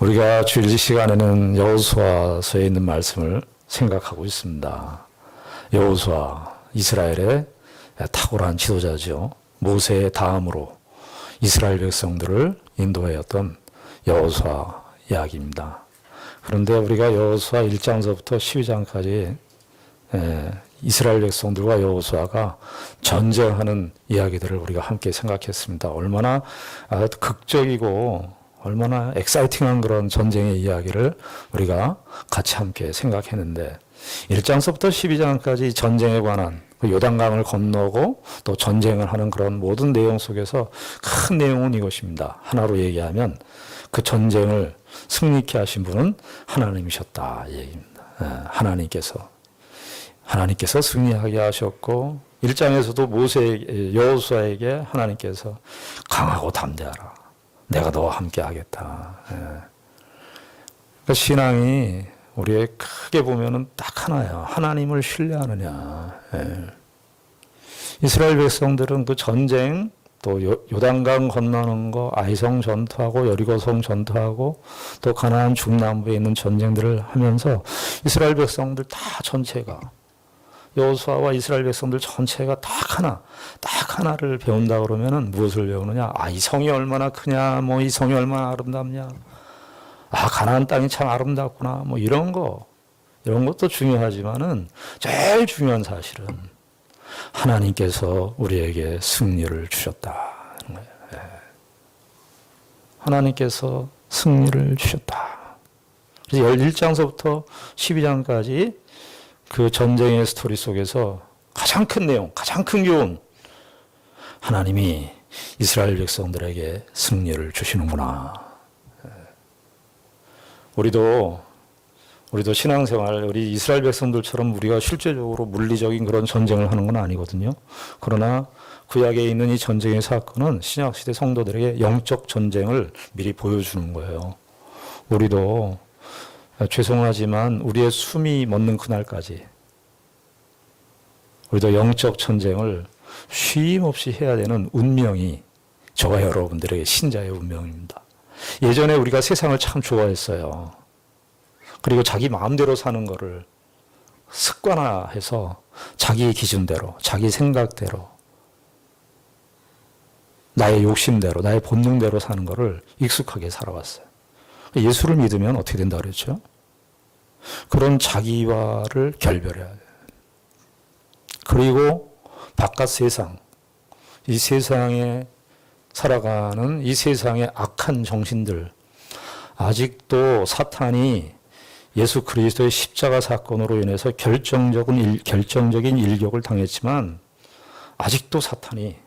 우리가 주일 시간에는 여호수아서에 있는 말씀을 생각하고 있습니다. 여호수아, 이스라엘의 탁월한 지도자죠. 모세의 다음으로 이스라엘 백성들을 인도하였던 여호수아 이야기입니다. 그런데 우리가 여호수아 1장서부터 12장까지 이스라엘 백성들과 여호수아가 전쟁하는 이야기들을 우리가 함께 생각했습니다. 얼마나 극적이고 얼마나 엑사이팅한 그런 전쟁의 이야기를 우리가 같이 함께 생각했는데 1장서부터 12장까지 전쟁에 관한 요단강을 건너고 또 전쟁을 하는 그런 모든 내용 속에서 큰 내용은 이것입니다. 하나로 얘기하면 그 전쟁을 승리케 하신 분은 하나님이셨다 이 얘기입니다. 하나님께서 승리하게 하셨고 1장에서도 모세 여호수아에게 하나님께서 강하고 담대하라. 내가 너와 함께 하겠다. 그러니까 신앙이 우리의 크게 보면은 딱 하나야. 하나님을 신뢰하느냐. 이스라엘 백성들은 그 전쟁, 또 요단강 건너는 거, 아이성 전투하고 여리고성 전투하고 또 가나안 중남부에 있는 전쟁들을 하면서 이스라엘 백성들 다 전체가 여호수아와 이스라엘 백성들 전체가 딱 하나를 배운다 그러면은 무엇을 배우느냐? 이 성이 얼마나 크냐? 이 성이 얼마나 아름답냐? 가나안 땅이 참 아름답구나. 이런 것도 중요하지만은 제일 중요한 사실은 하나님께서 우리에게 승리를 주셨다. 하나님께서 승리를 주셨다. 그래서 1장서부터 12장까지 그 전쟁의 스토리 속에서 가장 큰 내용, 가장 큰 교훈, 하나님이 이스라엘 백성들에게 승리를 주시는구나. 우리도 신앙생활, 우리 이스라엘 백성들처럼 우리가 실제적으로 물리적인 그런 전쟁을 하는 건 아니거든요. 그러나 구약에 있는 이 전쟁의 사건은 신약시대 성도들에게 영적 전쟁을 미리 보여주는 거예요. 우리도 죄송하지만 우리의 숨이 멎는 그날까지 우리도 영적 전쟁을 쉼 없이 해야 되는 운명이 저와 여러분들에게 신자의 운명입니다. 예전에 우리가 세상을 참 좋아했어요. 그리고 자기 마음대로 사는 거를 습관화해서 자기 기준대로, 자기 생각대로, 나의 욕심대로, 나의 본능대로 사는 거를 익숙하게 살아왔어요. 예수를 믿으면 어떻게 된다 그랬죠? 그런 자기와를 결별해야 돼요. 그리고 바깥 세상, 이 세상에 살아가는 이 세상의 악한 정신들, 아직도 사탄이 예수 그리스도의 십자가 사건으로 인해서 결정적인 일격을 당했지만 아직도 사탄이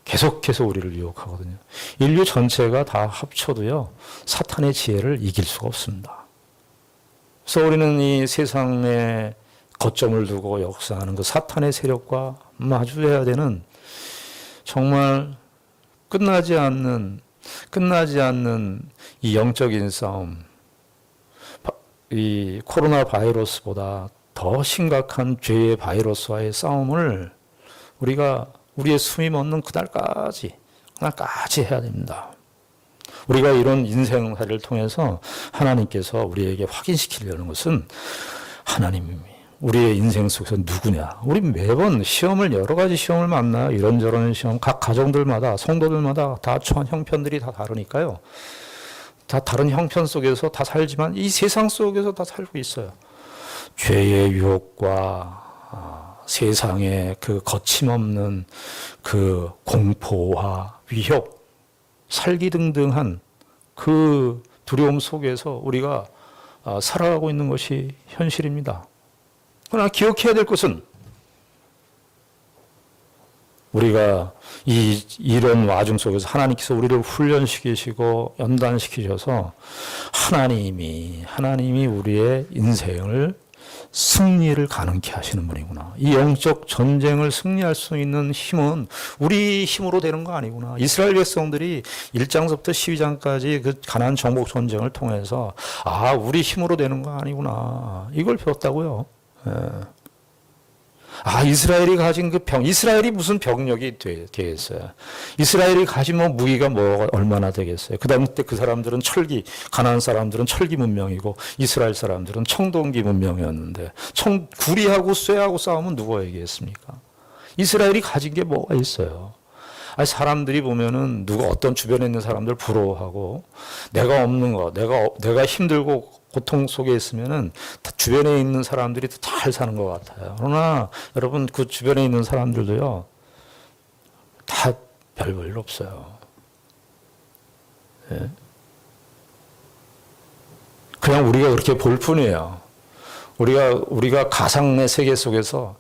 계속해서 우리를 유혹하거든요. 인류 전체가 다 합쳐도요, 사탄의 지혜를 이길 수가 없습니다. 그래서 우리는 이 세상에 거점을 두고 역사하는 그 사탄의 세력과 마주해야 되는 정말 끝나지 않는 이 영적인 싸움, 이 코로나 바이러스보다 더 심각한 죄의 바이러스와의 싸움을 우리가 우리의 숨이 멎는 그날까지 해야 됩니다. 우리가 이런 인생살이를 통해서 하나님께서 우리에게 확인시키려는 것은 하나님이 우리의 인생 속에서 누구냐. 우리 매번 여러 가지 시험을 만나요. 이런저런 시험, 각 가정들마다, 성도들마다 다 처한 형편들이 다 다르니까요. 다 다른 형편 속에서 다 살지만 이 세상 속에서 다 살고 있어요. 죄의 유혹과 세상의 그 거침없는 그 공포와 위협, 살기등등한 그 두려움 속에서 우리가 살아가고 있는 것이 현실입니다. 그러나 기억해야 될 것은 우리가 이런 와중 속에서 하나님께서 우리를 훈련시키시고 연단시키셔서 하나님이 우리의 인생을 승리를 가능케 하시는 분이구나. 이 영적 전쟁을 승리할 수 있는 힘은 우리 힘으로 되는 거 아니구나. 이스라엘 백성들이 1장서부터 12장까지 그 가나안 정복 전쟁을 통해서 우리 힘으로 되는 거 아니구나. 이걸 배웠다고요. 이스라엘이 가진 그 이스라엘이 무슨 병력이 되겠어요. 이스라엘이 가진 뭐 무기가 뭐 얼마나 되겠어요. 그 다음에 그 사람들은 가나안 사람들은 철기 문명이고 이스라엘 사람들은 청동기 문명이었는데 구리하고 쇠하고 싸우면 누가 이기겠습니까? 이스라엘이 가진 게 뭐가 있어요. 사람들이 보면은 어떤 주변에 있는 사람들 부러워하고 내가 없는 거, 내가 힘들고 고통 속에 있으면은 주변에 있는 사람들이 더 잘 사는 것 같아요. 그러나 여러분 그 주변에 있는 사람들도요, 다 별 볼 없어요. 예? 그냥 우리가 그렇게 볼 뿐이에요. 우리가 가상의 세계 속에서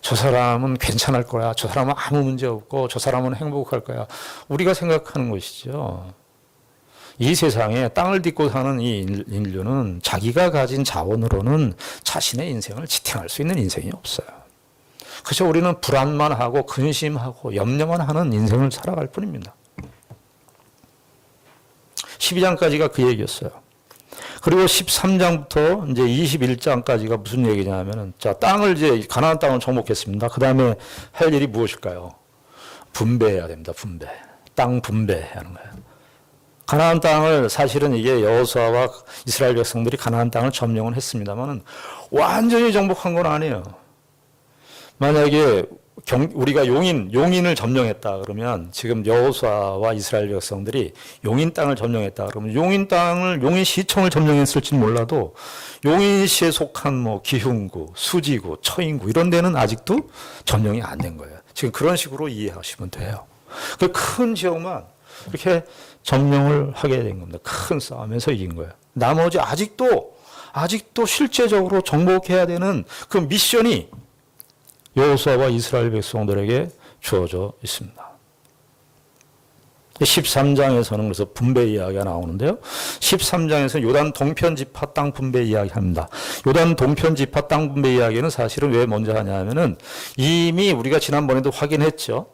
저 사람은 괜찮을 거야. 저 사람은 아무 문제 없고 저 사람은 행복할 거야. 우리가 생각하는 것이죠. 이 세상에 땅을 딛고 사는 이 인류는 자기가 가진 자원으로는 자신의 인생을 지탱할 수 있는 인생이 없어요. 그래서 우리는 불안만 하고 근심하고 염려만 하는 인생을 살아갈 뿐입니다. 12장까지가 그 얘기였어요. 그리고 13장부터 이제 21장까지가 무슨 얘기냐면은, 가나안 땅을 정복했습니다. 그 다음에 할 일이 무엇일까요? 분배해야 됩니다. 땅 분배하는 거예요. 가나안 땅을 사실은 이게 여호수아와 이스라엘 백성들이 가나안 땅을 점령을 했습니다만은 완전히 정복한 건 아니에요. 만약에 우리가 용인을 점령했다 그러면, 지금 여호수아와 이스라엘 백성들이 용인 땅을 점령했다 그러면 용인시청을 점령했을지 몰라도 용인시에 속한 뭐 기흥구, 수지구, 처인구 이런 데는 아직도 점령이 안 된 거예요. 지금 그런 식으로 이해하시면 돼요. 그 큰 지역만 이렇게 점령을 하게 된 겁니다. 큰 싸움에서 이긴 거예요. 나머지 아직도 실제적으로 정복해야 되는 그 미션이 여호수아와 이스라엘 백성들에게 주어져 있습니다. 13장에서는 그래서 분배 이야기가 나오는데요. 13장에서는 요단 동편 지파 땅 분배 이야기합니다. 요단 동편 지파 땅 분배 이야기는 사실은 왜 먼저 하냐면은 이미 우리가 지난번에도 확인했죠.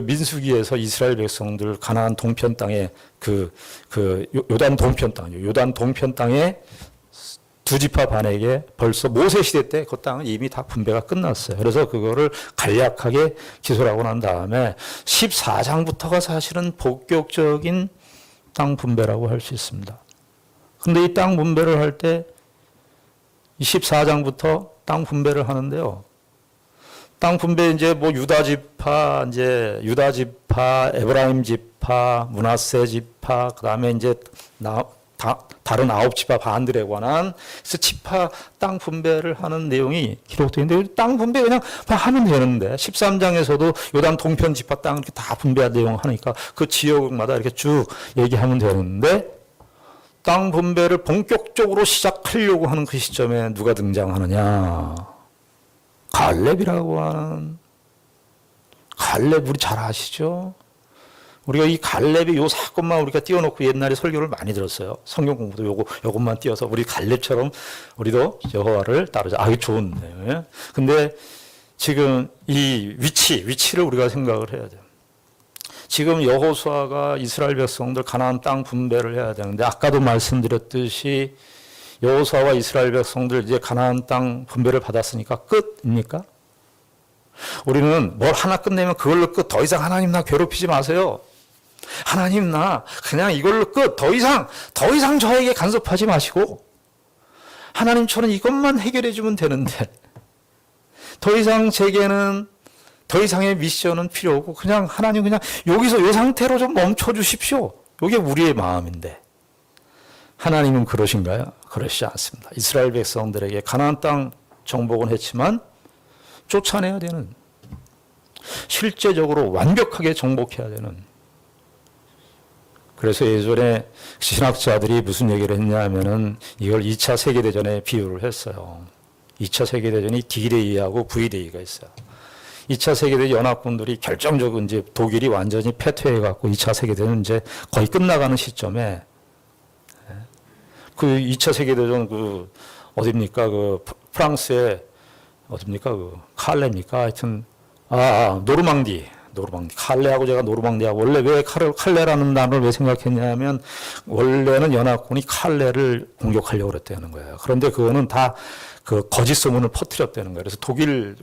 민수기에서 이스라엘 백성들 가나안 동편 땅에 요단 동편 땅에 두 지파 반에게 벌써 모세 시대 때 그 땅은 이미 다 분배가 끝났어요. 그래서 그거를 간략하게 기술하고 난 다음에 14장부터가 사실은 본격적인 땅 분배라고 할 수 있습니다. 그런데 이 땅 분배를 할 때 14장부터 땅 분배를 하는데요. 땅 분배 이제 뭐 유다 지파, 에브라임 지파, 므낫세 지파, 그다음에 이제 다른 9지파 반들에 관한 지파 땅 분배를 하는 내용이 기록되어 있는데, 땅 분배 그냥 하면 되는데 13장에서도 요단 동편 지파 땅 이렇게 다 분배한 내용 하니까 그 지역마다 이렇게 쭉 얘기하면 되는데, 땅 분배를 본격적으로 시작하려고 하는 그 시점에 누가 등장하느냐? 갈렙이라고 하는, 갈렙 우리 잘 아시죠? 우리가 이 갈렙의 요 사건만 우리가 띄워놓고 옛날에 설교를 많이 들었어요. 성경 공부도 요것만 띄워서 우리 갈렙처럼 우리도 여호와를 따르자. 이게 좋은데. 근데 지금 이 위치를 우리가 생각을 해야 돼요. 지금 여호수아가 이스라엘 백성들 가나안 땅 분배를 해야 되는데, 아까도 말씀드렸듯이 여호수아와 이스라엘 백성들 이제 가나안 땅 분배를 받았으니까 끝입니까? 우리는 뭘 하나 끝내면 그걸로 끝. 더 이상 하나님 나 괴롭히지 마세요. 하나님 나 그냥 이걸로 끝. 더 이상 저에게 간섭하지 마시고 하나님처럼 이것만 해결해 주면 되는데, 더 이상 제게는 더 이상의 미션은 필요 없고 그냥 하나님 그냥 여기서 이 상태로 좀 멈춰 주십시오. 이게 우리의 마음인데 하나님은 그러신가요? 그러시지 않습니다. 이스라엘 백성들에게 가나안 땅 정복은 했지만 쫓아내야 되는, 실제적으로 완벽하게 정복해야 되는. 그래서 예전에 신학자들이 무슨 얘기를 했냐면은 이걸 2차 세계대전에 비유를 했어요. 2차 세계대전이 D-Day하고 V-Day가 있어요. 2차 세계대전 연합군들이 결정적으로 이제 독일이 완전히 패퇴해갖고 2차 세계대전 이제 거의 끝나가는 시점에 그 2차 세계대전 어딥니까? 프랑스의 어딥니까? 칼레입니까? 하여튼, 노르망디 노르망디. 칼레하고 제가 노르망디하고 원래 왜 칼레라는 단어를 왜 생각했냐면 원래는 연합군이 칼레를 공격하려고 그랬다는 거예요. 그런데 그거는 다 그 거짓 소문을 퍼뜨렸다는 거예요. 그래서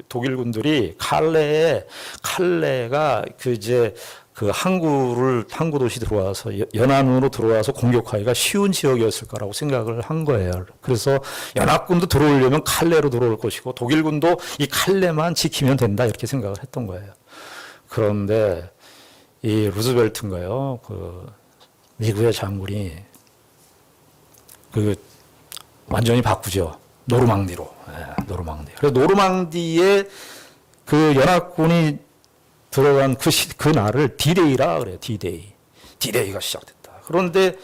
독일군들이 칼레가 그 항구 도시 들어와서 연안으로 들어와서 공격하기가 쉬운 지역이었을 거라고 생각을 한 거예요. 그래서 연합군도 들어오려면 칼레로 들어올 것이고 독일군도 이 칼레만 지키면 된다 이렇게 생각을 했던 거예요. 그런데 이 루즈벨트인가요? 그 미국의 장군이 그 완전히 바꾸죠. 노르망디로. 노르망디. 그래서 노르망디에 그 연합군이 들어간 그 날을 디데이라 그래요. 디데이가 시작됐다. 그런데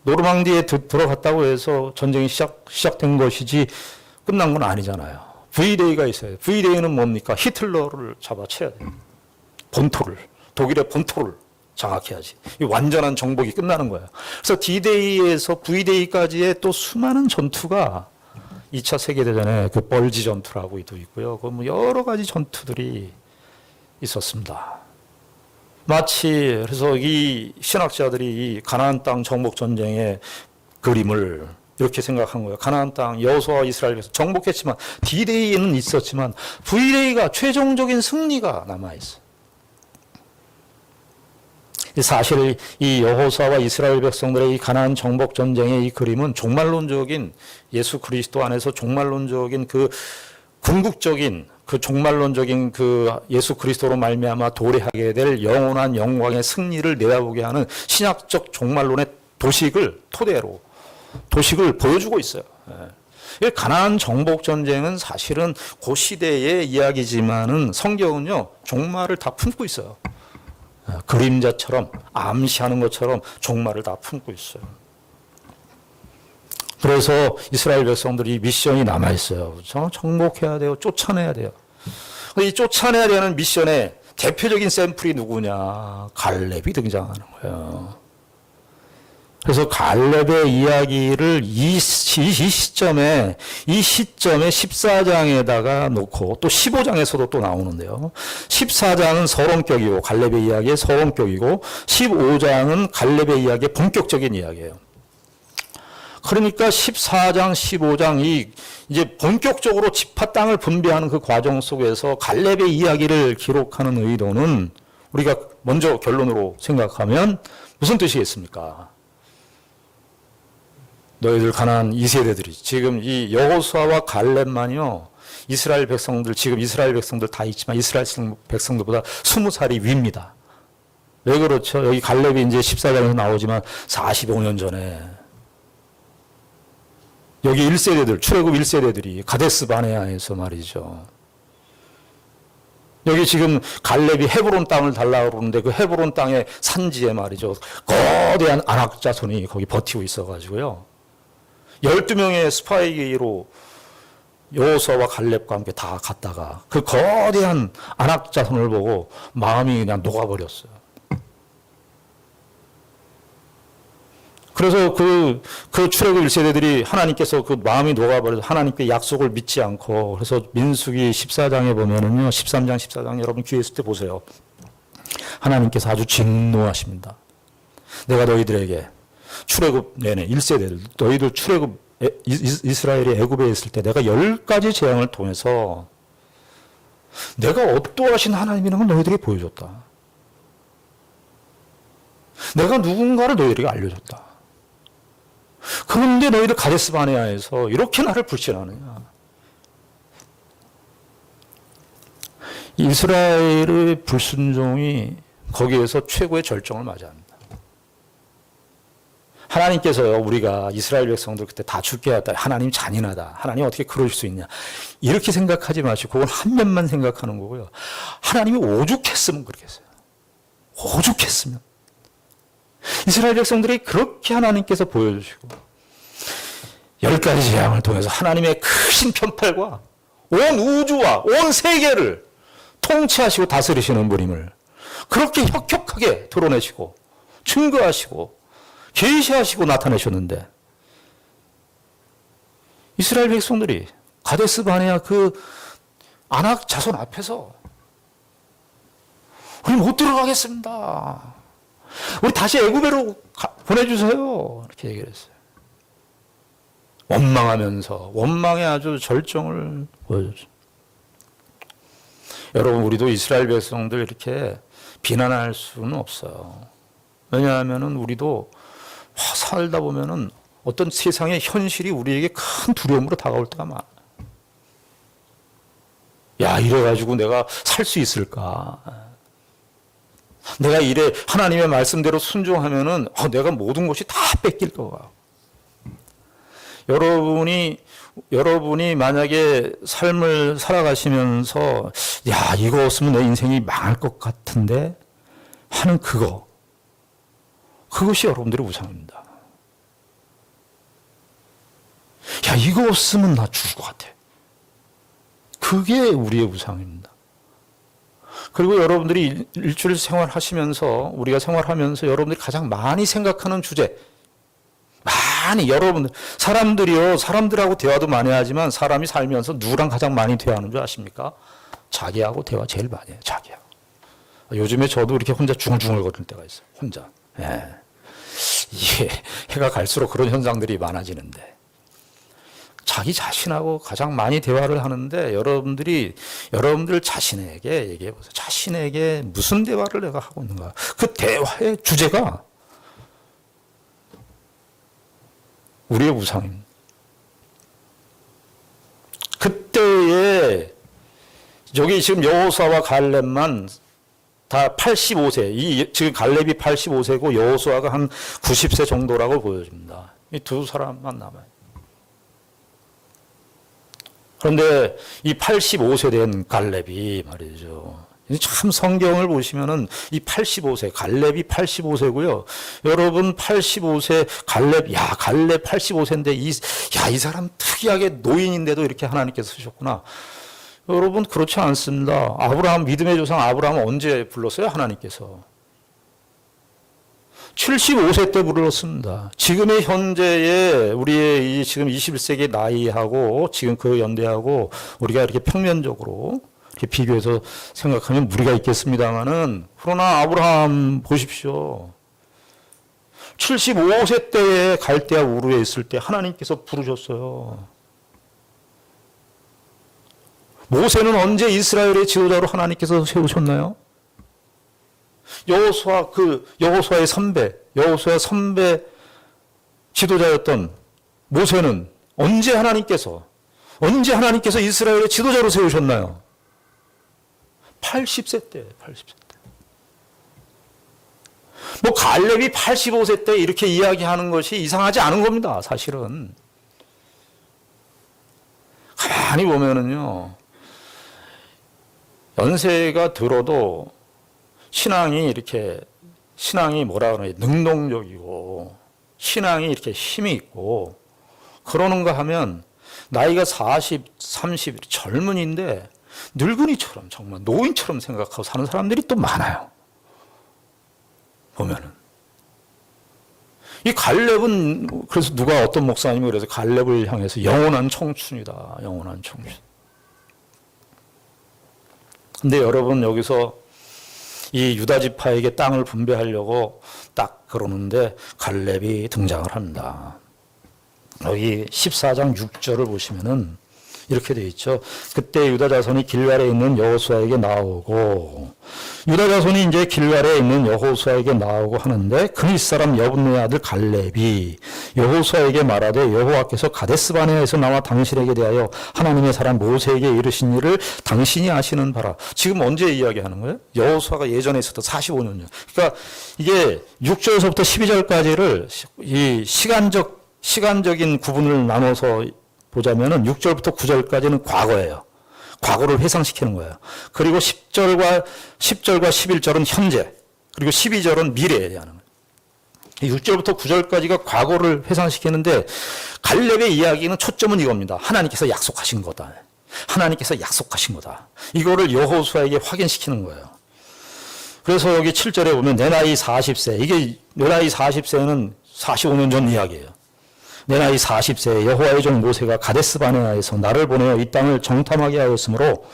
노르망디에 들어갔다고 해서 전쟁이 시작된 것이지 끝난 건 아니잖아요. V-Day가 있어요. V-Day는 뭡니까? 히틀러를 잡아채야 돼요. 독일의 본토를 장악해야지. 이 완전한 정복이 끝나는 거예요. 그래서 D-Day에서 V-Day까지의 또 수많은 전투가 2차 세계대전에 그 벌지 전투라고도 있고요. 그 뭐 여러 가지 전투들이 있었습니다. 마치 그래서 이 신학자들이 이 가나안 땅 정복 전쟁의 그림을 이렇게 생각한 거예요. 가나안 땅 여호수아와 이스라엘에서 정복했지만 D-Day는 있었지만 V-Day가 최종적인 승리가 남아 있어요. 사실 이 여호수아와 이스라엘 백성들의 이 가나안 정복 전쟁의 이 그림은 종말론적인 예수 그리스도 안에서 종말론적인 그 궁극적인 그 종말론적인 그 예수 그리스도로 말미암아 도래하게 될 영원한 영광의 승리를 내다보게 하는 신약적 종말론의 도식을 토대로 도식을 보여주고 있어요. 가나안 정복 전쟁은 사실은 그 시대의 이야기지만은 성경은요 종말을 다 품고 있어요. 그림자처럼 암시하는 것처럼 종말을 다 품고 있어요. 그래서 이스라엘 백성들이 미션이 남아 있어요. 정복해야 돼요. 쫓아내야 돼요. 이 쫓아내야 되는 미션의 대표적인 샘플이 누구냐? 갈렙이 등장하는 거예요. 그래서 갈렙의 이야기를 이 시점에 14장에다가 놓고 또 15장에서도 또 나오는데요. 14장은 서론격이고 갈렙의 이야기의 서론격이고 15장은 갈렙의 이야기의 본격적인 이야기예요. 그러니까 14장, 15장 이제 본격적으로 지파 땅을 분배하는 그 과정 속에서 갈렙의 이야기를 기록하는 의도는 우리가 먼저 결론으로 생각하면 무슨 뜻이겠습니까? 너희들 가나안 2세대들이 지금 이 여호수아와 갈렙만요 이스라엘 백성들 지금 이스라엘 백성들 다 있지만 이스라엘 백성들보다 20살이 위입니다. 왜 그렇죠? 여기 갈렙이 이제 14장에서 나오지만 45년 전에 여기 1세대들 출애굽 1세대들이 가데스 바네아에서 말이죠. 여기 지금 갈렙이 헤브론 땅을 달라고 그러는데 그 헤브론 땅의 산지에 말이죠. 거대한 아낙 자손이 거기 버티고 있어가지고요. 12명의 스파이로 여호수아와 갈렙과 함께 다 갔다가 그 거대한 아낙 자손을 보고 마음이 그냥 녹아버렸어요. 그래서 그 출애굽 1세대들이 하나님께서 그 마음이 녹아버려서 하나님께 약속을 믿지 않고 그래서 민수기 14장에 보면은요 13장 14장 여러분 기회 있을 때 보세요. 하나님께서 아주 진노하십니다. 내가 너희들에게 출애굽 내내 1세대들 너희들 출애굽 이스라엘이 애굽에 있을 때 내가 10가지 재앙을 통해서 내가 어떠하신 하나님이라는 걸 너희들에게 보여줬다. 내가 누군가를 너희들에게 알려줬다. 그런데 너희들 가데스 바네아에서 이렇게 나를 불신하느냐. 이스라엘의 불순종이 거기에서 최고의 절정을 맞이합니다. 하나님께서요, 우리가 이스라엘 백성들 그때 다 죽게 하다. 하나님 잔인하다. 하나님 어떻게 그러실 수 있냐. 이렇게 생각하지 마시고 그건 한 면만 생각하는 거고요. 하나님이 오죽했으면 그렇겠어요. 오죽했으면. 이스라엘 백성들이 그렇게 하나님께서 보여주시고 10가지 재앙을 통해서 하나님의 크신 편팔과 온 우주와 온 세계를 통치하시고 다스리시는 분임을 그렇게 혁혁하게 드러내시고 증거하시고 계시하시고 나타내셨는데 이스라엘 백성들이 가데스 바네아 그 아낙 자손 앞에서 우리 못 들어가겠습니다. 우리 다시 애굽으로 보내주세요. 이렇게 얘기를 했어요. 원망의 아주 절정을 보여줬죠. 여러분, 우리도 이스라엘 백성들 이렇게 비난할 수는 없어요. 왜냐하면 우리도 살다 보면은 어떤 세상의 현실이 우리에게 큰 두려움으로 다가올 때가 많아요. 야, 이래가지고 내가 살 수 있을까? 내가 이래 하나님의 말씀대로 순종하면은 내가 모든 것이 다 뺏길 거야. 여러분이 만약에 삶을 살아가시면서 야, 이거 없으면 내 인생이 망할 것 같은데 하는 그것이 여러분들의 우상입니다. 야, 이거 없으면 나 죽을 것 같아. 그게 우리의 우상입니다. 그리고 여러분들이 일주일 생활하시면서, 우리가 생활하면서 여러분들이 가장 많이 생각하는 주제, 여러분들, 사람들하고 대화도 많이 하지만 사람이 살면서 누구랑 가장 많이 대화하는 줄 아십니까? 자기하고 대화 제일 많이 해요, 자기하고. 요즘에 저도 이렇게 혼자 중얼중얼 거릴 때가 있어요, 혼자. 예. 이게 해가 갈수록 그런 현상들이 많아지는데. 자기 자신하고 가장 많이 대화를 하는데 여러분들 자신에게 얘기해 보세요. 자신에게 무슨 대화를 내가 하고 있는가? 그 대화의 주제가 우리의 우상입니다. 그때에 여기 지금 여호수아와 갈렙만 다 85세, 지금 갈렙이 85세고 여호수아가 한 90세 정도라고 보여집니다. 이 두 사람만 남아요. 그런데 이 85세 된 갈렙이 말이죠. 참 성경을 보시면은 이 85세, 갈렙이 85세고요. 여러분 85세 갈렙 85세인데 이 사람 특이하게 노인인데도 이렇게 하나님께서 쓰셨구나. 여러분 그렇지 않습니다. 믿음의 조상 아브라함은 언제 불렀어요? 하나님께서. 75세 때 불렀습니다. 지금의 현재의 우리의 지금 21세기 나이하고 지금 그 연대하고 우리가 이렇게 평면적으로 이렇게 비교해서 생각하면 무리가 있겠습니다만은 그러나 아브라함 보십시오. 75세 때에 갈대아 우르에 있을 때 하나님께서 부르셨어요. 모세는 언제 이스라엘의 지도자로 하나님께서 세우셨나요? 여호수아의 선배 지도자였던 모세는 언제 하나님께서 이스라엘의 지도자로 세우셨나요? 80세 때. 갈렙이 85세 때 이렇게 이야기하는 것이 이상하지 않은 겁니다, 사실은. 가만히 보면은요, 연세가 들어도 신앙이 뭐라 그러냐, 능동적이고, 신앙이 이렇게 힘이 있고, 그러는가 하면, 나이가 40, 30, 젊은이인데, 늙은이처럼, 정말 노인처럼 생각하고 사는 사람들이 또 많아요. 보면은. 이 갈렙은, 그래서 어떤 목사님이 그래서 갈렙을 향해서 영원한 청춘이다. 영원한 청춘. 근데 여러분, 여기서 이 유다 지파에게 땅을 분배하려고 딱 그러는데 갈렙이 등장을 합니다. 여기 14장 6절을 보시면은 이렇게 되어 있죠. 그때 유다 자손이 길갈에 있는 여호수아에게 나오고, 유다 자손이 이제 길갈에 있는 여호수아에게 나오고 하는데 그릿 사람 여분의 아들 갈렙이 여호수아에게 말하되 여호와께서 가데스바네아에서 나와 당신에게 대하여 하나님의 사람 모세에게 이르신 일을 당신이 아시는 바라. 지금 언제 이야기하는 거예요? 여호수아가 예전에 있었던 45년 전. 그러니까 이게 6절에서부터 12절까지를 이 시간적인 구분을 나눠서 보자면은 6절부터 9절까지는 과거예요. 과거를 회상시키는 거예요. 그리고 10절과 11절은 현재, 그리고 12절은 미래에 대한 거예요. 6절부터 9절까지가 과거를 회상시키는데 갈렙의 이야기는 초점은 이겁니다. 하나님께서 약속하신 거다. 하나님께서 약속하신 거다. 이거를 여호수아에게 확인시키는 거예요. 그래서 여기 7절에 보면 내 나이 40세, 이게 내 나이 40세는 45년 전 이야기예요. 내 나이 40세에 여호와의 종 모세가 가데스 바네아에서 나를 보내어 이 땅을 정탐하게 하였으므로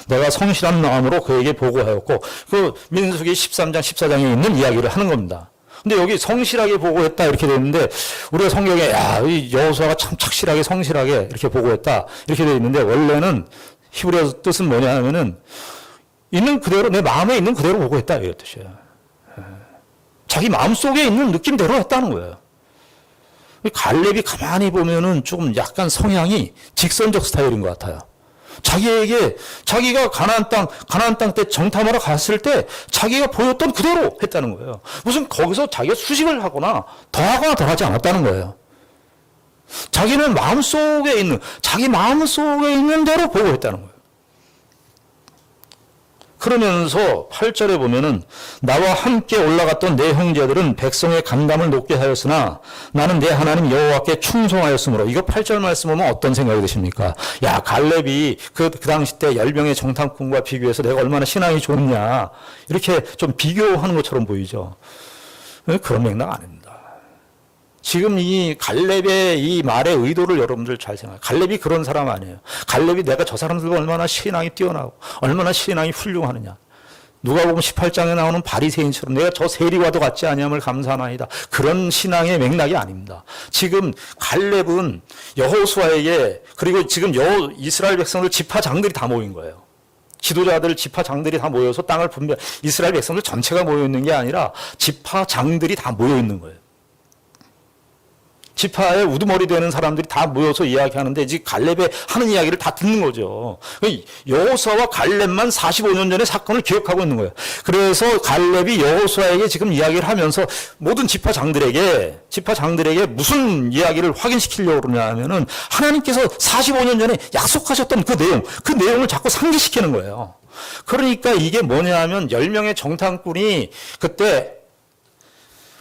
내가 성실한 마음으로 그에게 보고하였고, 그 민수기 13장 14장에 있는 이야기를 하는 겁니다. 근데 여기 성실하게 보고했다 이렇게 되어 있는데, 우리가 성경에 이 여호수아가 참 착실하게 성실하게 이렇게 보고했다 이렇게 되어 있는데, 원래는 히브리어 뜻은 뭐냐 하면은 있는 그대로, 내 마음에 있는 그대로 보고했다 이런 뜻이에요. 자기 마음속에 있는 느낌대로 했다는 거예요. 갈렙이 가만히 보면은 조금 약간 성향이 직선적 스타일인 것 같아요. 자기가 가나안 땅 때 정탐하러 갔을 때 자기가 보였던 그대로 했다는 거예요. 무슨 거기서 자기가 수식을 하거나 더하거나 덜하지 않았다는 거예요. 자기는 자기 마음속에 있는 대로 보고했다는 거예요. 그러면서 8절에 보면은 나와 함께 올라갔던 내 형제들은 백성의 간담을 높게 하였으나 나는 내 하나님 여호와께 충성하였으므로. 이거 8절 말씀 보면 어떤 생각이 드십니까? 야, 갈렙이 그 당시 때 10명의 정탐꾼과 비교해서 내가 얼마나 신앙이 좋냐 이렇게 좀 비교하는 것처럼 보이죠. 그런 맥락 아닙니다. 지금 이 갈렙의 이 말의 의도를 여러분들 잘 생각해요. 갈렙이 그런 사람 아니에요. 갈렙이 내가 저 사람들과 얼마나 신앙이 뛰어나고 얼마나 신앙이 훌륭하느냐. 누가복음 18장에 나오는 바리새인처럼 내가 저 세리와도 같지 아니함을 감사하나이다. 그런 신앙의 맥락이 아닙니다. 지금 갈렙은 여호수아에게, 그리고 지금 이스라엘 백성들 지파장들이 다 모인 거예요. 지도자들, 지파장들이 다 모여서 땅을 분별, 이스라엘 백성들 전체가 모여 있는 게 아니라 지파장들이 다 모여 있는 거예요. 지파의 우두머리 되는 사람들이 다 모여서 이야기하는데 지금 갈렙의 하는 이야기를 다 듣는 거죠. 여호수아와 갈렙만 45년 전의 사건을 기억하고 있는 거예요. 그래서 갈렙이 여호수아에게 지금 이야기를 하면서 모든 지파장들에게 무슨 이야기를 확인시키려고 그러냐 하면은 하나님께서 45년 전에 약속하셨던 그 내용을 자꾸 상기시키는 거예요. 그러니까 이게 뭐냐 하면 10명의 정탐꾼이 그때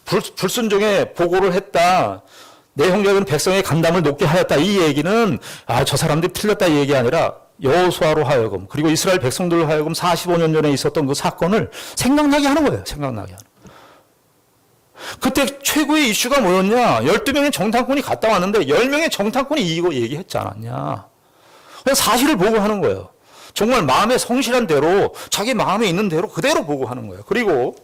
불순종에 보고를 했다. 내 형제들은 백성의 간담을 높게 하였다. 이 얘기는 저 사람들이 틀렸다 이 얘기 아니라 여호수아로 하여금, 그리고 이스라엘 백성들로 하여금 45년 전에 있었던 그 사건을 생각나게 하는 거예요. 생각나게 하는. 그때 최고의 이슈가 뭐였냐? 12명의 정탐꾼이 갔다 왔는데 10명의 정탐꾼이 이거 얘기했지 않았냐? 그냥 사실을 보고하는 거예요. 정말 마음에 성실한 대로, 자기 마음에 있는 대로 그대로 보고하는 거예요. 그리고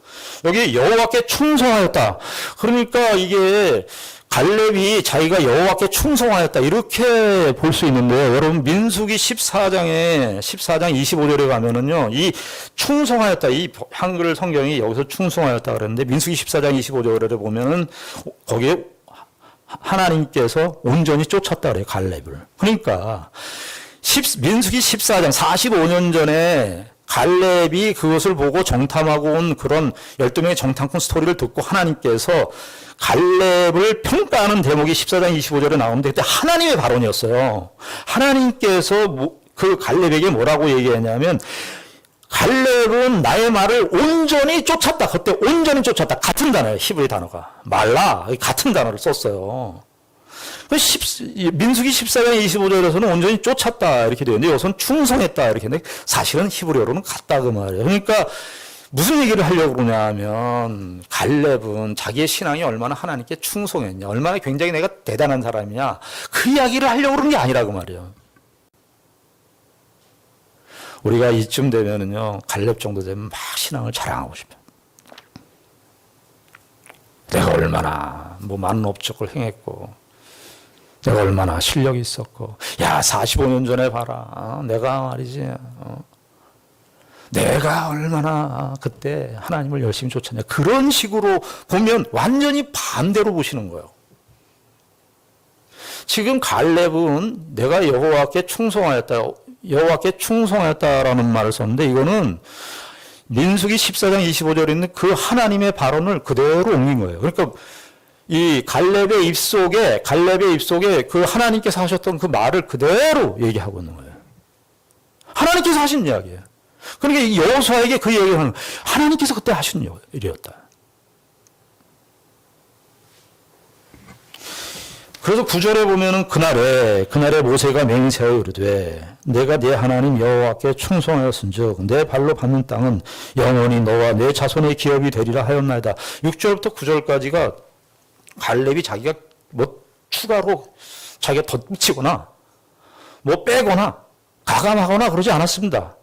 여기 여호와께 충성하였다. 그러니까 이게 갈렙이 자기가 여호와께 충성하였다 이렇게 볼 수 있는데, 여러분 민수기 14장 25절에 가면은요, 이 충성하였다, 이 한글 성경이 여기서 충성하였다 그랬는데 민수기 14장 25절에 보면은 거기에 하나님께서 온전히 쫓았다 그래요, 갈렙을. 그러니까 민수기 14장 45년 전에 갈렙이 그것을 보고 정탐하고 온 그런 12명의 정탐꾼 스토리를 듣고 하나님께서 갈렙을 평가하는 대목이 14장 25절에 나오는데, 그때 하나님의 발언이었어요. 하나님께서 그 갈렙에게 뭐라고 얘기했냐면, 갈렙은 나의 말을 온전히 쫓았다. 그때 온전히 쫓았다. 같은 단어예요. 히브리 단어가. 말라. 같은 단어를 썼어요. 민수기 14장 25절에서는 온전히 쫓았다 이렇게 되는데, 여기서는 충성했다 이렇게 되는데, 사실은 히브리어로는 같다 그 말이에요. 그러니까 무슨 얘기를 하려고 그러냐 하면, 갈렙은 자기의 신앙이 얼마나 하나님께 충성했냐, 얼마나 굉장히 내가 대단한 사람이냐, 그 이야기를 하려고 그런 게 아니라 그 말이에요. 우리가 이쯤 되면은요, 갈렙 정도 되면 막 신앙을 자랑하고 싶어요. 내가 얼마나 많은 업적을 행했고, 내가 얼마나 실력이 있었고, 야 45년 전에 봐라, 내가 말이지, 내가 얼마나 그때 하나님을 열심히 쫓았냐. 그런 식으로 보면 완전히 반대로 보시는 거예요. 지금 갈렙은 내가 여호와께 충성하였다라는 말을 썼는데, 이거는 민수기 14장 25절에 있는 그 하나님의 발언을 그대로 옮긴 거예요. 그러니까 이 갈렙의 입속에 그 하나님께서 하셨던 그 말을 그대로 얘기하고 있는 거예요. 하나님께서 하신 이야기예요. 그러니까 이 여호수아에게 그 얘기를 하는 거예요. 하나님께서 그때 하신 일이었다. 그래서 9절에 보면은 그날에 모세가 맹세하여 이르되 내가 네 하나님 여호와께 충성하였은즉 내 발로 밟는 땅은 영원히 너와 내 자손의 기업이 되리라 하였나이다. 6절부터 9절까지가 갈렙이 자기가 추가로 자기가 덧붙이거나 뭐 빼거나 가감하거나 그러지 않았습니다.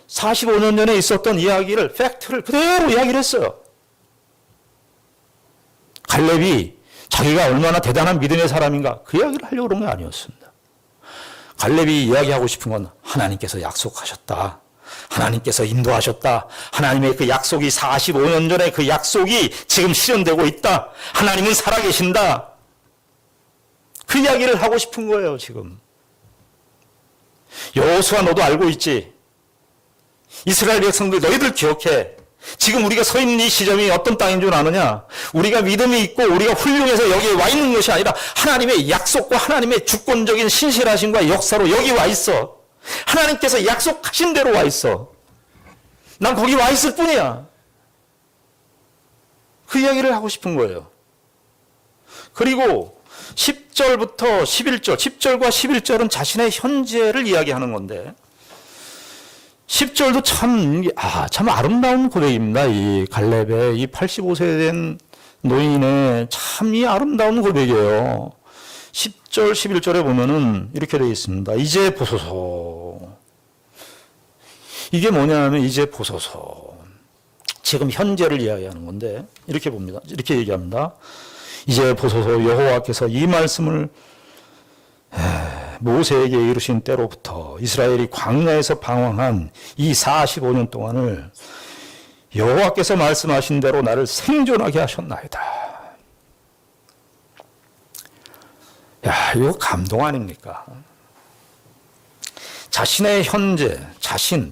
45년 전에 있었던 이야기를, 팩트를 그대로 이야기를 했어요. 갈렙이 자기가 얼마나 대단한 믿음의 사람인가 그 이야기를 하려고 그런 게 아니었습니다. 갈렙이 이야기하고 싶은 건 하나님께서 약속하셨다. 하나님께서 인도하셨다. 하나님의 그 약속이 45년 전에 그 약속이 지금 실현되고 있다. 하나님은 살아계신다. 그 이야기를 하고 싶은 거예요, 지금. 여호수아 너도 알고 있지? 이스라엘 백성들 너희들 기억해. 지금 우리가 서 있는 이 시점이 어떤 땅인 줄 아느냐? 우리가 믿음이 있고 우리가 훌륭해서 여기에 와 있는 것이 아니라 하나님의 약속과 하나님의 주권적인 신실하심과 역사로 여기 와 있어. 하나님께서 약속하신 대로 와 있어. 난 거기 와 있을 뿐이야. 그 이야기를 하고 싶은 거예요. 그리고 10절부터 11절, 10절과 11절은 자신의 현재를 이야기하는 건데 10절도 참 아름다운 고백입니다. 이 갈렙의 이 85세 된 노인의 참 이 아름다운 고백이에요. 10절, 11절에 보면은 이렇게 되어 있습니다. 이제 보소서. 이게 뭐냐면 이제 보소서. 지금 현재를 이야기하는 건데 이렇게 봅니다. 이렇게 얘기합니다. 이제 보소서 여호와께서 이 말씀을 모세에게 이르신 때로부터 이스라엘이 광야에서 방황한 이 45년 동안을 여호와께서 말씀하신 대로 나를 생존하게 하셨나이다. 야, 이거 감동 아닙니까? 자신의 현재, 자신,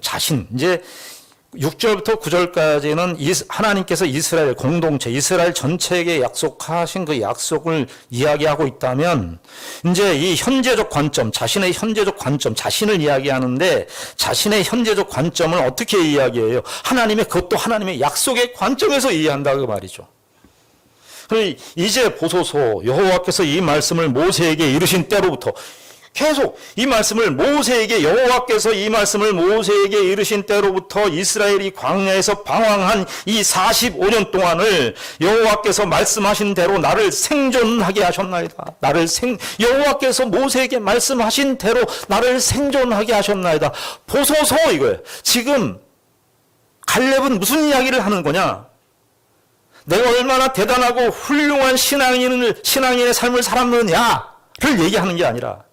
이제 6절부터 9절까지는 하나님께서 이스라엘 공동체, 이스라엘 전체에게 약속하신 그 약속을 이야기하고 있다면 이제 이 현재적 관점, 자신의 현재적 관점, 자신을 이야기하는데 자신의 현재적 관점을 어떻게 이야기해요? 그것도 하나님의 약속의 관점에서 이해한다 그 말이죠. 이제 보소서 여호와께서 이 말씀을 모세에게 이르신 때로부터 계속 이 말씀을 모세에게 여호와께서 이 말씀을 모세에게 이르신 때로부터 이스라엘이 광야에서 방황한 이 45년 동안을 여호와께서 말씀하신 대로 나를 생존하게 하셨나이다. 여호와께서 모세에게 말씀하신 대로 나를 생존하게 하셨나이다. 보소서 이거예요. 지금 갈렙은 무슨 이야기를 하는 거냐? 내가 얼마나 대단하고 훌륭한 신앙인의 삶을 살았느냐를 얘기하는 게 아니라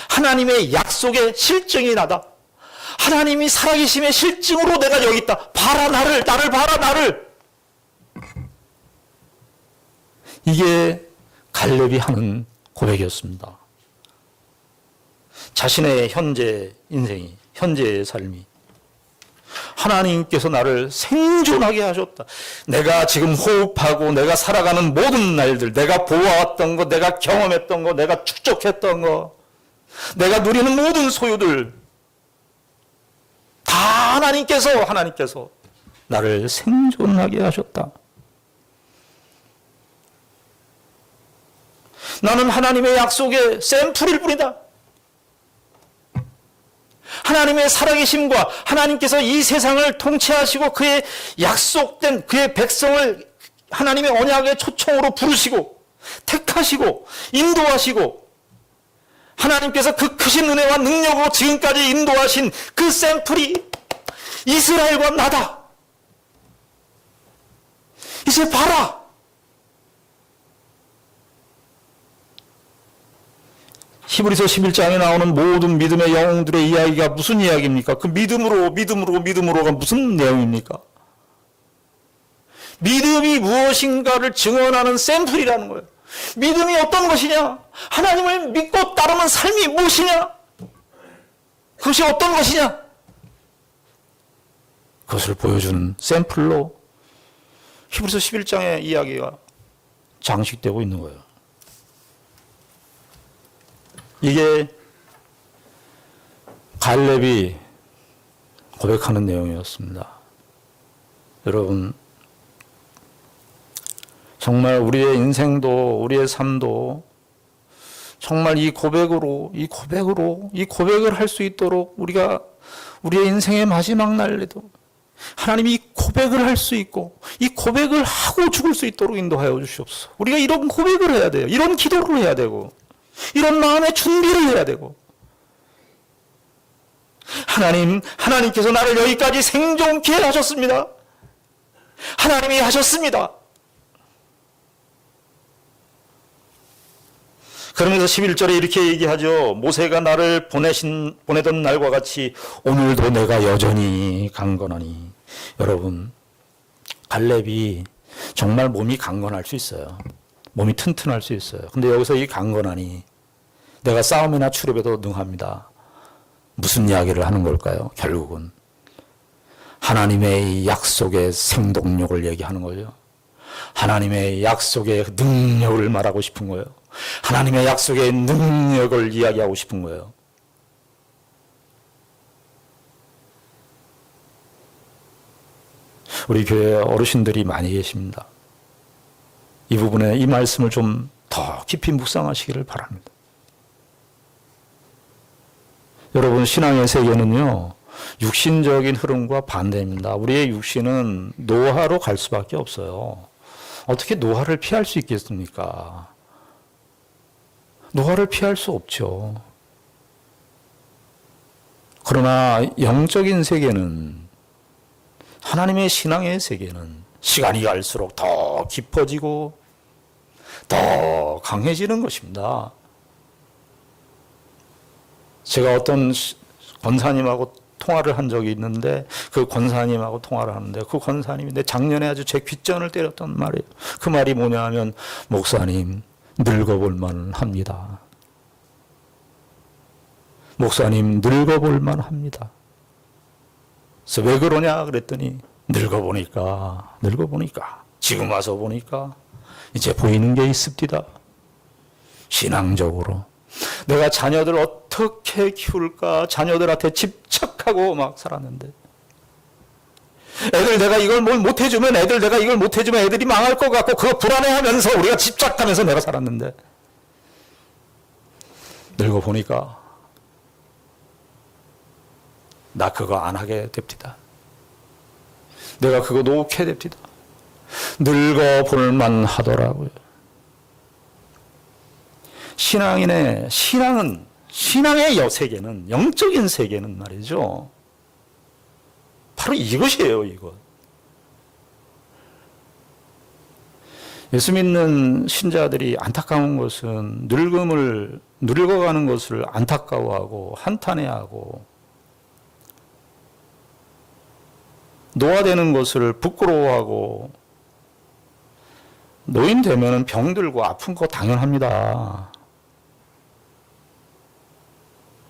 하나님의 약속의 실증이 나다. 하나님이 살아계심의 실증으로 내가 여기 있다. 봐라 나를 봐라 나를. 이게 갈렙이 하는 고백이었습니다. 자신의 현재 인생이, 현재의 삶이 하나님께서 나를 생존하게 하셨다. 내가 지금 호흡하고 내가 살아가는 모든 날들, 내가 보아왔던 거, 내가 경험했던 거, 내가 축적했던 거, 내가 누리는 모든 소유들 다 하나님께서 나를 생존하게 하셨다. 나는 하나님의 약속의 샘플일 뿐이다. 하나님의 살아계심과 하나님께서 이 세상을 통치하시고 그의 약속된 그의 백성을 하나님의 언약의 초청으로 부르시고 택하시고 인도하시고 하나님께서 그 크신 은혜와 능력으로 지금까지 인도하신 그 샘플이 이스라엘과 나다. 이제 봐라. 히브리서 11장에 나오는 모든 믿음의 영웅들의 이야기가 무슨 이야기입니까? 그 믿음으로가 무슨 내용입니까? 믿음이 무엇인가를 증언하는 샘플이라는 거예요. 믿음이 어떤 것이냐? 하나님을 믿고 따르는 삶이 무엇이냐? 그것이 어떤 것이냐? 그것을 보여주는 샘플로 히브리서 11장의 이야기가 장식되고 있는 거예요. 이게 갈렙이 고백하는 내용이었습니다. 여러분, 정말 우리의 인생도 우리의 삶도 정말 이 고백을 할 수 있도록 우리가 우리의 인생의 마지막 날에도 하나님이 이 고백을 할 수 있고 이 고백을 하고 죽을 수 있도록 인도하여 주시옵소서. 우리가 이런 고백을 해야 돼요. 이런 기도를 해야 되고 이런 마음의 준비를 해야 되고 하나님께서 나를 여기까지 생존케 하셨습니다. 하나님이 하셨습니다. 그러면서 11절에 이렇게 얘기하죠. 모세가 나를 보내던 날과 같이 오늘도 내가 여전히 강건하니. 여러분, 갈렙이 정말 몸이 강건할 수 있어요. 몸이 튼튼할 수 있어요. 근데 여기서 이 강건하니 내가 싸움이나 출입에도 능합니다. 무슨 이야기를 하는 걸까요? 결국은 하나님의 약속의 생동력을 얘기하는 거죠. 하나님의 약속의 능력을 말하고 싶은 거예요. 하나님의 약속의 능력을 이야기하고 싶은 거예요. 우리 교회 어르신들이 많이 계십니다. 이 부분에 이 말씀을 좀 더 깊이 묵상하시기를 바랍니다. 여러분, 신앙의 세계는요, 육신적인 흐름과 반대입니다. 우리의 육신은 노화로 갈 수밖에 없어요. 어떻게 노화를 피할 수 있겠습니까? 노화를 피할 수 없죠. 그러나 영적인 세계는, 하나님의 신앙의 세계는 시간이 갈수록 더 깊어지고 더 강해지는 것입니다. 제가 어떤 권사님하고 통화를 한 적이 있는데 그 권사님하고 통화를 하는데 그 권사님이 내 작년에 아주 제 귓전을 때렸던 말이에요. 그 말이 뭐냐 하면 목사님 늙어볼 만합니다. 목사님 늙어볼 만합니다. 그래서 왜 그러냐 그랬더니 늙어보니까 지금 와서 보니까 이제 보이는 게 있습니다. 신앙적으로 내가 자녀들 어떻게 키울까 자녀들한테 집착하고 막 살았는데 내가 이걸 뭘 못해주면 내가 이걸 못해주면 애들이 망할 것 같고 그거 불안해하면서 우리가 집착하면서 내가 살았는데 늙어보니까 나 그거 안 하게 됩니다. 내가 그거 놓게 됩니다. 늙어볼만 하더라고요. 신앙의 세계는, 영적인 세계는 말이죠. 바로 이것이에요, 이것. 예수 믿는 신자들이 안타까운 것은 늙어가는 것을 안타까워하고 한탄해하고 노화되는 것을 부끄러워하고 노인 되면 병들고 아픈 거 당연합니다.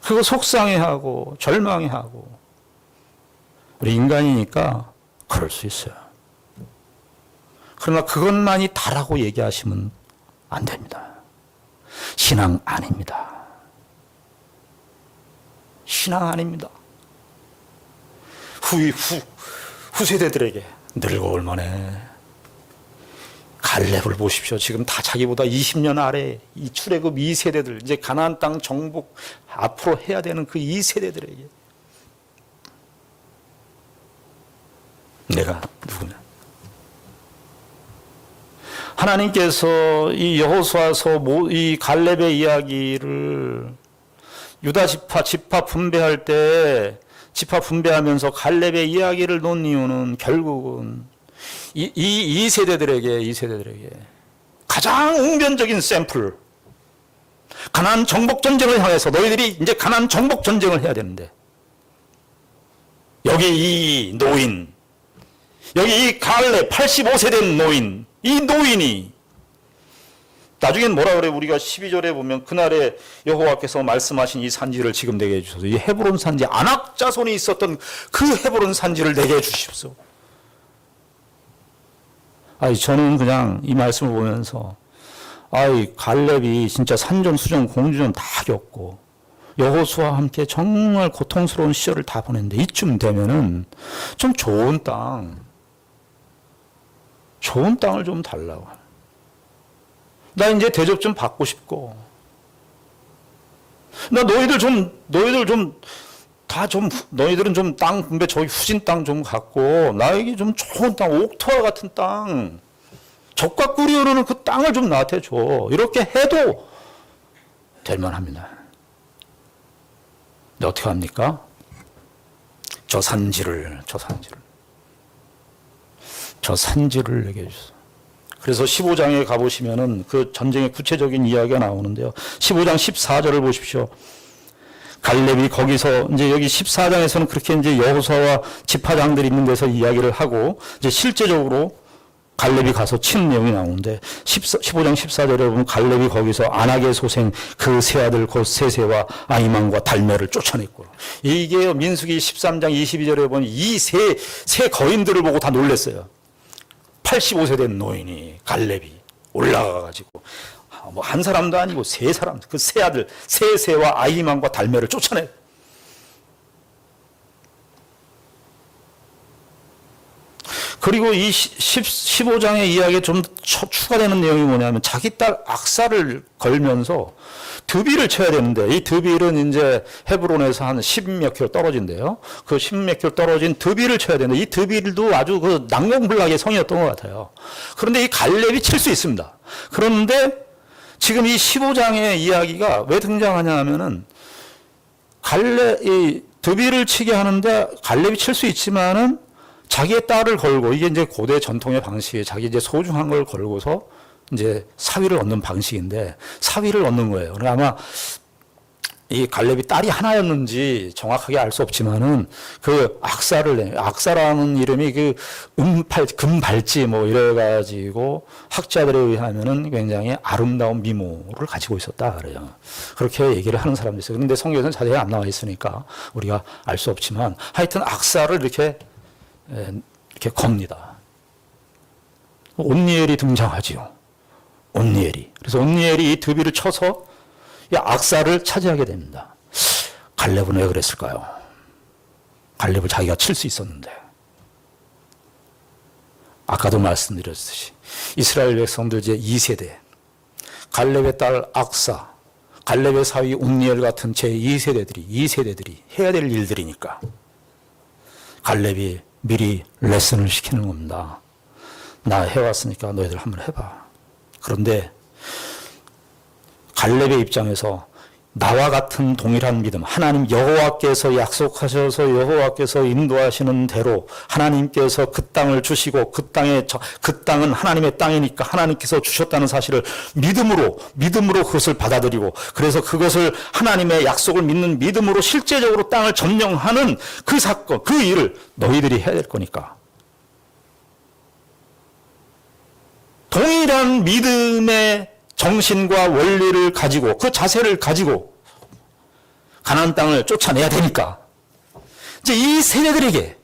그거 속상해하고 절망해하고 우리 인간이니까 그럴 수 있어요. 그러나 그것만이 다라고 얘기하시면 안 됩니다. 신앙 아닙니다. 신앙 아닙니다. 후세대들에게 늙어올 만해. 갈렙을 보십시오. 지금 다 자기보다 20년 아래 이 출애굽 2세대들, 이제 가나안 땅 정복 앞으로 해야 되는 그 2세대들에게 내가 누구냐? 하나님께서 이 여호수아서 이 갈렙의 이야기를 유다 집합 분배할 때 집합 분배하면서 갈렙의 이야기를 놓은 이유는 결국은 이 세대들에게 가장 응변적인 샘플, 가나안 정복 전쟁을 향해서 너희들이 이제 가나안 정복 전쟁을 해야 되는데 여기 이 노인, 여기 이 갈렙 85세 된 노인, 이 노인이 나중엔 뭐라 그래? 우리가 12절에 보면 그날에 여호와께서 말씀하신 이 산지를 지금 내게 해주소서. 이 헤브론 산지, 아낙 자손이 있었던 그 헤브론 산지를 내게 해주십시오. 저는 그냥 이 말씀을 보면서 갈렙이 진짜 산전수전 공주전 다 겪고 여호수아와 함께 정말 고통스러운 시절을 다 보냈는데 이쯤 되면은 좀 좋은 땅을 좀 달라고. 나 이제 대접 좀 받고 싶고, 나 너희들 좀 다 좀 너희들은 좀 땅 분배 저기 후진 땅 좀 갖고 나에게 좀 좋은 땅 옥토와 같은 땅 적과 꿀이 흐르는 그 땅을 좀 나한테 줘. 이렇게 해도 될 만합니다. 근데 어떻게 합니까? 저 산지를 내게 주소. 그래서 15장에 가보시면은 그 전쟁의 구체적인 이야기가 나오는데요. 15장 14절을 보십시오. 갈렙이 거기서 이제 여기 14장에서는 그렇게 이제 여호수아와 지파장들이 있는 데서 이야기를 하고 이제 실제적으로 갈렙이 가서 치는 내용이 나오는데 15장 14절에 보면 갈렙이 거기서 아낙의 소생 그 세 아들 곧 세세와 아히만과 달메를 쫓아냈고 이게 민수기 13장 22절에 보면 이 세 거인들을 보고 다 놀랐어요. 85세 된 노인이 갈렙이 올라가가지고 뭐 한 사람도 아니고 세 사람 그 세 아들 세세와 아히만과 달메를 쫓아내. 그리고 이 15장의 이야기에 좀 추가되는 내용이 뭐냐면 자기 딸 악사를 걸면서 드빌을 쳐야 되는데 이 드빌은 이제 헤브론에서 한 10몇 킬로 떨어진대요. 그 10몇 킬로 떨어진 드빌을 쳐야 되는데 이 드빌도 아주 그 난공불락의 성이었던 것 같아요. 그런데 이 갈렙이 칠 수 있습니다. 그런데 지금 이 15장의 이야기가 왜 등장하냐 하면은 이 드빌을 치게 하는데 갈렙이 칠 수 있지만은 자기의 딸을 걸고 이게 이제 고대 전통의 방식이 자기 이제 소중한 걸 걸고서 이제 사위를 얻는 방식인데 사위를 얻는 거예요. 그러니까 아마 이 갈렙이 딸이 하나였는지 정확하게 알 수 없지만은 그 악사라는 이름이 그 금발지 뭐 이래가지고 학자들에 의하면은 굉장히 아름다운 미모를 가지고 있었다 그래요. 그렇게 얘기를 하는 사람도 있어요. 그런데 성경에서는 자세히 안 나와 있으니까 우리가 알 수 없지만 하여튼 악사를 이렇게 겁니다. 온니엘이 등장하지요. 온니엘이. 그래서 온니엘이 이 드비를 쳐서 이 악사를 차지하게 됩니다. 갈렙은 왜 그랬을까요? 갈렙을 자기가 칠 수 있었는데. 아까도 말씀드렸듯이 이스라엘 백성들 제 2세대 갈렙의 딸 악사, 갈렙의 사위 온니엘 같은 제 2세대들이 해야 될 일들이니까 갈렙이 미리 레슨을 시키는 겁니다. 나 해왔으니까 너희들 한번 해봐. 그런데 갈렙의 입장에서 나와 같은 동일한 믿음, 하나님 여호와께서 약속하셔서 여호와께서 인도하시는 대로 하나님께서 그 땅을 주시고 그 땅은 하나님의 땅이니까 하나님께서 주셨다는 사실을 믿음으로 그것을 받아들이고 그래서 그것을 하나님의 약속을 믿는 믿음으로 실제적으로 땅을 점령하는 그 사건, 그 일을 너희들이 해야 될 거니까. 동일한 믿음의 정신과 원리를 가지고 그 자세를 가지고 가나안 땅을 쫓아내야 되니까 이제 이 세대들에게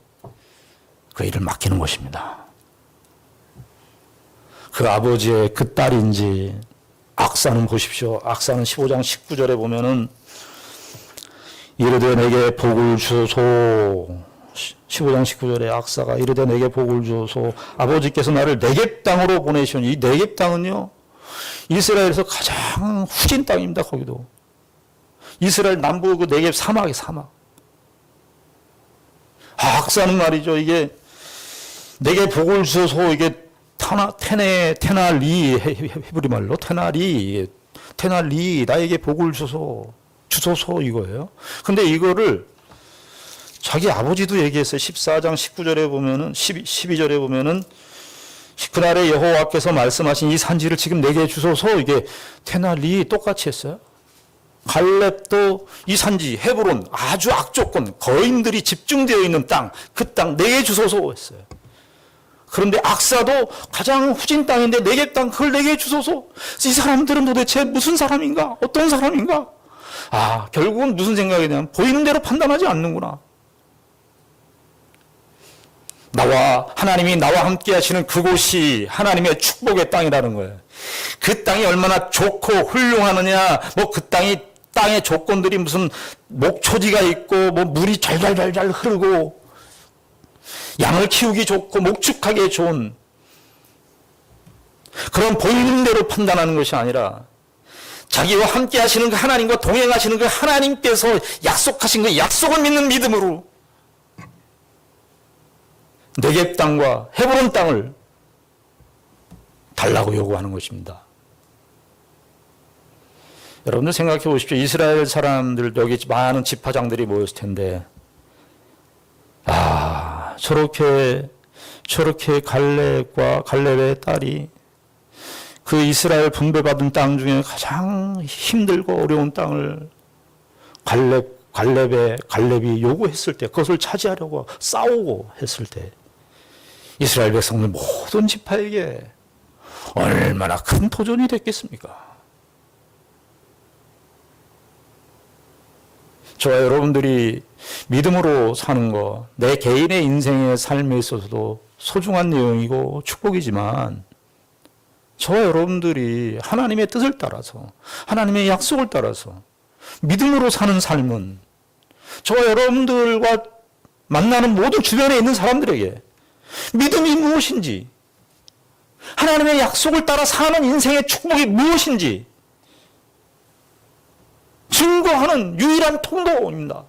그 일을 맡기는 것입니다. 그 아버지의 그 딸인지 악사는 보십시오. 악사는 15장 19절에 보면은 이르되 내게 복을 주소서 15장 19절에 악사가 이르되 내게 복을 주소서 아버지께서 나를 네겝 땅으로 보내시오니 이 네겝 땅은요 이스라엘에서 가장 후진 땅입니다. 거기도 이스라엘 남부 그 네겝 사막. 악사는 말이죠. 이게 내게 복을 주소서 이게 테나리 헤브리 말로 테나리 나에게 복을 주소서 이거예요. 근데 이거를 자기 아버지도 얘기했어요. 14장 19절에 보면은 12절에 보면은 그날에 여호와께서 말씀하신 이 산지를 지금 내게 주소서 이게 테나리 똑같이 했어요. 갈렙도 이 산지 헤브론 아주 악조건 거인들이 집중되어 있는 땅 그 땅 내게 주소서 했어요. 그런데 악사도 가장 후진 땅인데 네겝 땅 그걸 내게 주소서. 이 사람들은 도대체 무슨 사람인가? 어떤 사람인가? 결국은 무슨 생각이냐면 보이는 대로 판단하지 않는구나. 하나님이 나와 함께 하시는 그곳이 하나님의 축복의 땅이라는 거예요. 그 땅이 얼마나 좋고 훌륭하느냐, 그 땅의 조건들이 무슨 목초지가 있고, 물이 잘잘잘잘 흐르고, 양을 키우기 좋고, 목축하기 좋은, 그런 보이는 대로 판단하는 것이 아니라, 자기와 함께 하시는 그 하나님과 동행하시는 그 하나님께서 약속하신 그 약속을 믿는 믿음으로 네겝 땅과 헤브론 땅을 달라고 요구하는 것입니다. 여러분들 생각해 보십시오. 이스라엘 사람들 여기 많은 지파장들이 모였을 텐데 저렇게 갈렙의 딸이 그 이스라엘 분배받은 땅 중에 가장 힘들고 어려운 땅을 갈렙이 요구했을 때, 그것을 차지하려고 싸우고 했을 때 이스라엘 백성들 모든 지파에게 얼마나 큰 도전이 됐겠습니까? 저와 여러분들이 믿음으로 사는 것, 내 개인의 인생의 삶에 있어서도 소중한 내용이고 축복이지만 저와 여러분들이 하나님의 뜻을 따라서, 하나님의 약속을 따라서 믿음으로 사는 삶은 저와 여러분들과 만나는 모든 주변에 있는 사람들에게 믿음이 무엇인지, 하나님의 약속을 따라 사는 인생의 축복이 무엇인지 증거하는 유일한 통로입니다.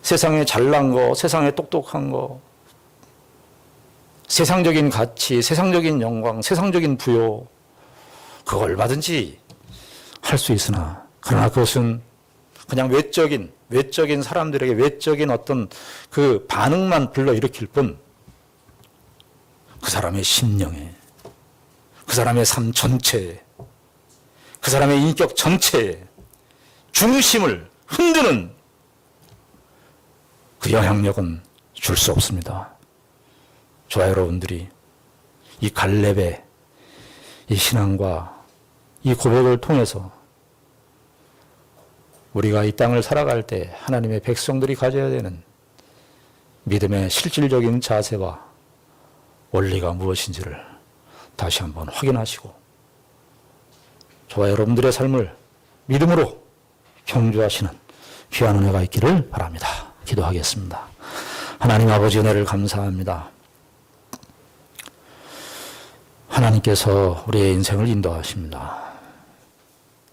세상에 잘난 거, 세상에 똑똑한 거, 세상적인 가치, 세상적인 영광, 세상적인 부요, 그거 얼마든지 할 수 있으나, 그러나 그것은 그냥 외적인 사람들에게 외적인 어떤 그 반응만 불러일으킬 뿐, 그 사람의 심령에, 그 사람의 삶 전체에, 그 사람의 인격 전체에 중심을 흔드는 그 영향력은 줄 수 없습니다. 저와 여러분들이 이 갈렙의 이 신앙과 이 고백을 통해서 우리가 이 땅을 살아갈 때 하나님의 백성들이 가져야 되는 믿음의 실질적인 자세와 원리가 무엇인지를 다시 한번 확인하시고 저와 여러분들의 삶을 믿음으로 경주하시는 귀한 은혜가 있기를 바랍니다. 기도하겠습니다. 하나님 아버지 은혜를 감사합니다. 하나님께서 우리의 인생을 인도하십니다.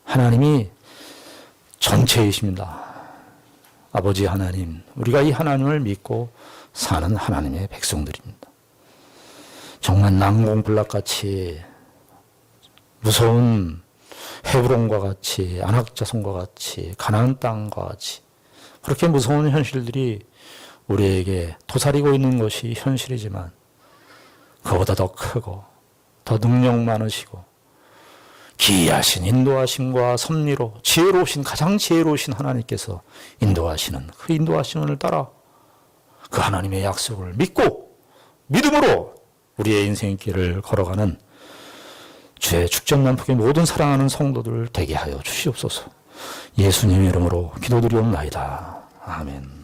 하나님이 전체이십니다. 아버지 하나님, 우리가 이 하나님을 믿고 사는 하나님의 백성들입니다. 정말 난공불락같이 무서운 헤브론과 같이, 안악자손과 같이, 가나안 땅과 같이 그렇게 무서운 현실들이 우리에게 도사리고 있는 것이 현실이지만 그보다 더 크고 더 능력 많으시고 기이하신 인도하심과 섭리로 가장 지혜로우신 하나님께서 인도하시는 그 인도하심을 따라 그 하나님의 약속을 믿고 믿음으로 우리의 인생의 길을 걸어가는 주의 축전난폭의 모든 사랑하는 성도들 되게 하여 주시옵소서. 예수님의 이름으로 기도드리옵나이다. 아멘.